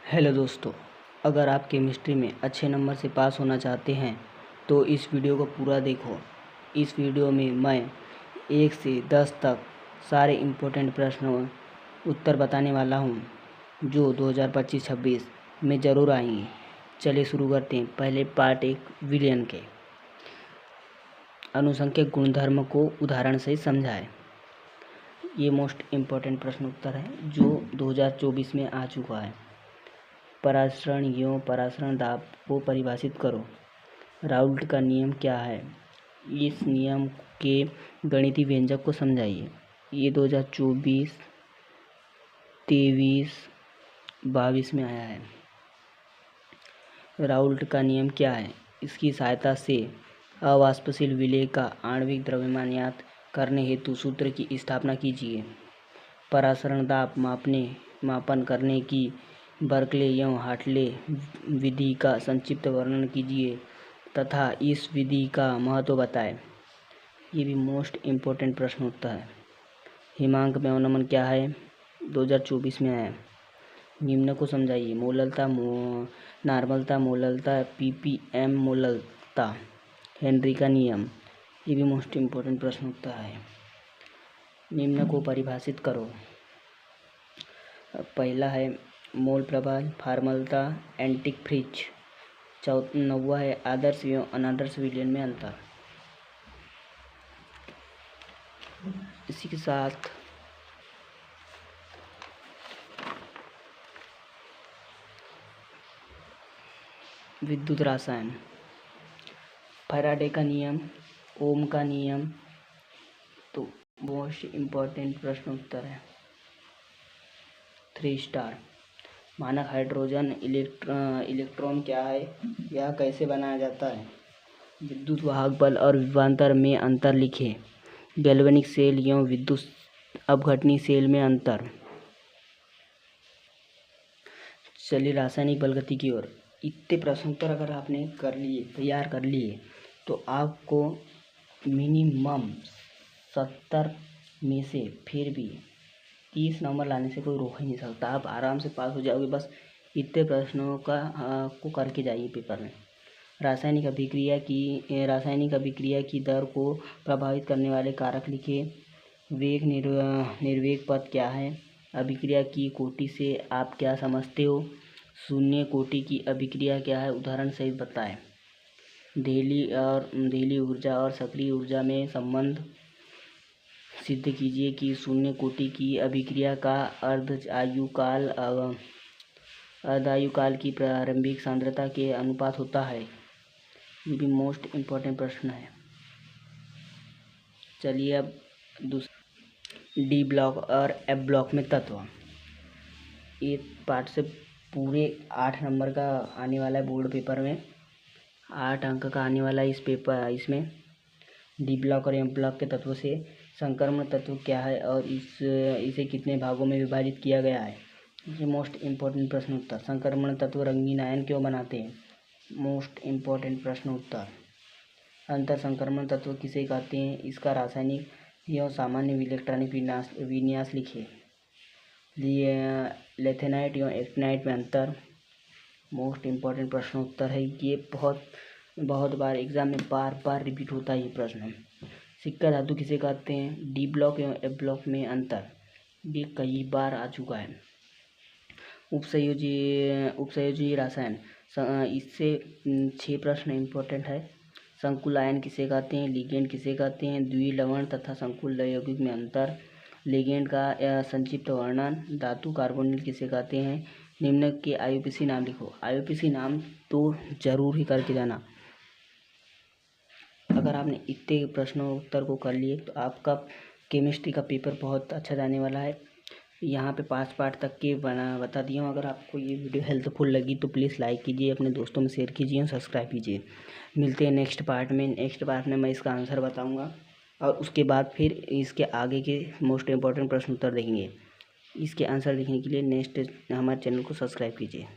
Hello दोस्तों, अगर आप केमिस्ट्री में अच्छे नंबर से पास होना चाहते हैं तो इस वीडियो को पूरा देखो। इस वीडियो में मैं 1 से 10 तक सारे इम्पोर्टेंट प्रश्नों उत्तर बताने वाला हूं जो 2025-26 में ज़रूर आएंगे। चलिए शुरू करते हैं। पहले पार्ट 1 विलयन के अनुसंख्यक गुणधर्म को उदाहरण से समझाएं। ये मोस्ट इम्पोर्टेंट प्रश्न उत्तर है जो 2024 में आ चुका है। परासरण एवं परासरण दाब को परिभाषित करो। राउल्ट का नियम क्या है? इस नियम के गणितीय व्यंजक को समझाइए। ये 2024, 23, 22 में आया है। राउल्ट का नियम क्या है? इसकी सहायता से अवाष्पशील विलेय का आणविक द्रव्यमान ज्ञात करने हेतु सूत्र की स्थापना कीजिए। परासरण दाब मापन करने की बर्कले एवं हार्टले विधि का संक्षिप्त वर्णन कीजिए तथा इस विधि का महत्व बताएं। ये भी मोस्ट इम्पोर्टेंट प्रश्न उत्तर है। हिमांक में अवनमन क्या है? 2024 में आया। निम्न को समझाइए। मोललता, नॉर्मलता, मोललता, पीपीएम मोललता, हेनरी का नियम। ये भी मोस्ट इम्पोर्टेंट प्रश्न उत्तर है। निम्न को परिभाषित करो। पहला है मोल प्रभाव, फॉर्मलता, एंटिक फ्रिज। 9वां है आदर्श एवं अनादर्श विलयन में अंतर। इसी के साथ विद्युत रसायन, फैराडे का नियम, ओम का नियम, तो मोस्ट इम्पोर्टेंट प्रश्न उत्तर है। 3 स्टार। मानक हाइड्रोजन इलेक्ट्रॉन क्या है? यह कैसे बनाया जाता है? विद्युत वाहक बल और विभवांतर में अंतर लिखें। गैल्वेनिक सेल एवं विद्युत अपघटनी सेल में अंतर। चलिए रासायनिक बल गति की ओर। इतने प्रश्नोत्तर अगर आपने तैयार कर लिए तो आपको मिनिमम 70 में से फिर भी 30 नंबर लाने से कोई रोक ही नहीं सकता। आप आराम से पास हो जाओगे। बस इतने प्रश्नों को करके जाइए पेपर में। रासायनिक अभिक्रिया की दर को प्रभावित करने वाले कारक लिखे। वेग निर्वेग पद क्या है? अभिक्रिया की कोटि से आप क्या समझते हो? शून्य कोटि की अभिक्रिया क्या है? उदाहरण सहित बताएं। देहली ऊर्जा और सक्रिय ऊर्जा में संबंध सिद्ध कीजिए कि शून्य कोटि की अभिक्रिया का अर्धायुकाल की प्रारंभिक सांद्रता के अनुपात होता है। ये भी मोस्ट इम्पोर्टेंट प्रश्न है। चलिए अब डी ब्लॉक और एफ ब्लॉक में तत्व। ये पार्ट से पूरे 8 नंबर का आने वाला है। बोर्ड पेपर में 8 अंक का आने वाला है इसमें डी ब्लॉक और एफ ब्लॉक के तत्वों से संक्रमण तत्व क्या है और इसे कितने भागों में विभाजित किया गया है। ये मोस्ट इम्पोर्टेंट प्रश्न उत्तर। संक्रमण तत्व रंगीन आयन क्यों बनाते हैं? मोस्ट इम्पोर्टेंट प्रश्न उत्तर। अंतर संक्रमण तत्व किसे कहते हैं? इसका रासायनिक एवं सामान्य इलेक्ट्रॉनिक विन्यास लिखिए। लेथेनाइट एवं एक्टिनाइट में अंतर। मोस्ट इम्पोर्टेंट प्रश्न उत्तर है। ये बहुत बार एग्जाम में बार रिपीट होता है ये प्रश्न। सिक्का धातु किसे कहते हैं? डी ब्लॉक एवं एफ ब्लॉक में अंतर। ये कई बार आ चुका है। उपसंयोजी रसायन, इससे 6 प्रश्न इम्पोर्टेंट है। संकुल आयन किसे कहते हैं? लिगेंड किसे कहते हैं? द्विलवण तथा संकुल यौगिक में अंतर। लिगेंड का संक्षिप्त वर्णन। धातु कार्बोनिल किसे कहते हैं? निम्न के आईयूपीएसी नाम लिखो। आईयूपीएसी नाम तो जरूर ही करके जाना। अगर आपने इतने प्रश्नों उत्तर को कर लिए तो आपका केमिस्ट्री का पेपर बहुत अच्छा जाने वाला है। यहाँ पे 5 पार्ट तक के बता दिया हूँ। अगर आपको ये वीडियो हेल्पफुल लगी तो प्लीज़ लाइक कीजिए, अपने दोस्तों में शेयर कीजिए और सब्सक्राइब कीजिए। मिलते हैं नेक्स्ट पार्ट में। नेक्स्ट पार्ट में मैं इसका आंसर बताऊँगा और उसके बाद फिर इसके आगे के मोस्ट इम्पोर्टेंट प्रश्न उत्तर देखेंगे। इसके आंसर देखने के लिए नेक्स्ट हमारे चैनल को सब्सक्राइब कीजिए।